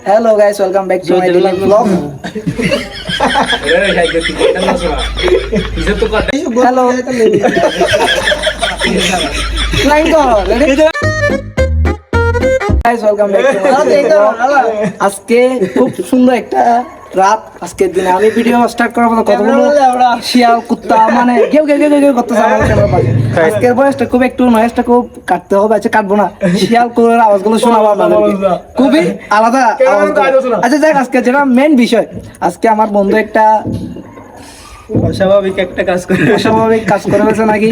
Hello guys, welcome back to my daily vlog. Hello. Line karo, ready? Guys, welcome back to my daily vlog. আজকে খুব সুন্দর একটা রাত আজকের দিনে আমি ভিডিও স্টার্ট করার পর কতগুলো শিয়াল কুত্তা মানে কেউ করতেছে আমার ক্যামেরা পাশে। আজকের বয়সটা খুব একটু নয়েজটা খুব কাটতে হবে, আচ্ছা কাটবো না, শিয়াল কোলের আওয়াজগুলো শোনাবো আপনাদেরকে, খুবই আলাদা আওয়াজ। আচ্ছা যাক, আজকে যেটা মেন বিষয়, আজকে আমার বন্ধু একটা অস্বাভাবিক কাজ করে ফেলছে নাকি,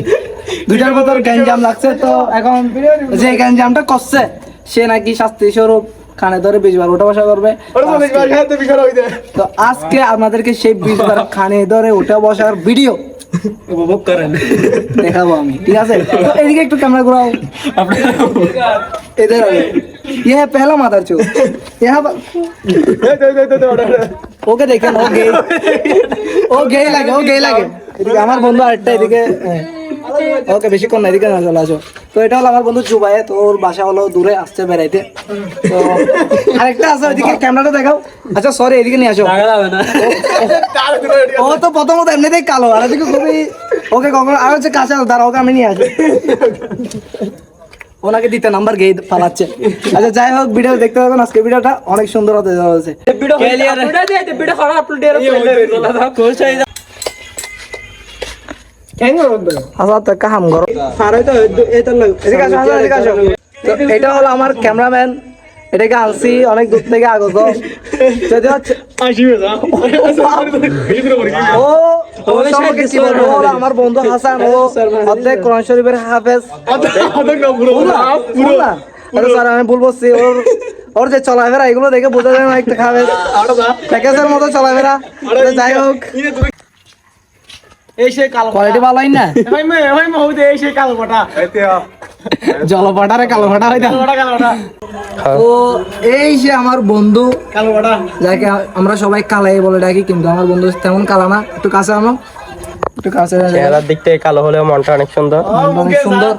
দুইটার ভিতর গ্যাঞ্জাম লাগছে, তো এখন যে গ্যাঞ্জামটা করছে সে নাকি শাস্তি স্বরূপ খানে ধরে 20 বার ওঠা বসা করবে। তো আজকে আপনাদেরকে সেই 20 বার খানে ধরে ওঠা বসার ভিডিও উপভোগ করেন দেখাবো আমি, ঠিক আছে? তো এদিকে একটু ক্যামেরা ঘুরাও, इधर ये पहला मादर चो यहाँ ওকে দেখেন, ও গে লাগে এদিকে আমার বন্ধু আরেকটা এদিকে, ওকে বেশিক্ষণ না এদিকে না চলে আসো। তো এটা হলো আমার বন্ধু জুবাইয়ে, তো ওর বাসা হলো দূরে, আসছে বেড়াইতে। তো আরেকটা আছে ওইদিকে, ক্যামেরাটা দেখাও। আচ্ছা সরি, এদিকে নিয়ে আসো। ও তো প্রথমত এমনিতেই কালো, আর এদিকে খুবই ওকে কখন আর হচ্ছে কাঁচা, দাঁড়া ওকে আমি নিয়ে আসি, ওনাকে দিতে নাম্বার গেয়ে পালাচ্ছে। আচ্ছা যাই হোক, ভিডিও দেখতে পাবেন, আজকে ভিডিওটা অনেক সুন্দর হতে যাচ্ছে। এটা হলো আমার ক্যামেরাম্যান, এটাকে আনছি অনেক দূর থেকে আগত, যদি হচ্ছে আমার বন্ধু হাসান, ও অর্ধেক কোরআন শরীফের হাফেজ। স্যার আমি ভুল বলছি, ওর যে চলাফেরা এগুলো দেখে বোঝা যায় না একটা হাফেজ, প্যাকেজের মতো চলাফেরা। যাই হোক, কোয়ালিটি ভালো হয় না, জলপাটারে কালো ফাটা হয় না। তো এই যে আমার বন্ধু যাকে আমরা সবাই কালাই বলে ডাকি, কিন্তু আমার বন্ধু তেমন কালা না, একটু কাছে আনো, একটু কাছে। চেহারার দিক থেকে কালো হলেও মনটা অনেক সুন্দর, অনেক সুন্দর।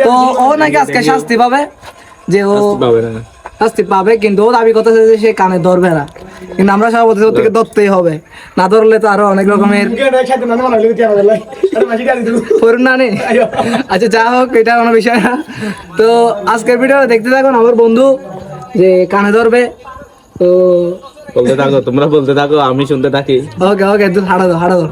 তো ও নাকি আজকে শাস্তি পাবে, যে ও শাস্তি পাবে, কিন্তু ও দাবি করতেছে যে সে কানে ধরবে না, কিন্তু আমরা সবাই বলতেছি ওর থেকে ধরতেই হবে, না ধরলে তো আরো অনেক রকমের পরিণামে। আচ্ছা যা হোক, এটা কোনো বিষয় না। তো আজকের ভিডিও দেখতে থাকুন, আমার বন্ধু যে কানে ধরবে, তো বলতে থাকো, তোমরা বলতে থাকো, আমি শুনতে থাকি। ওকে হাঁটা দাও।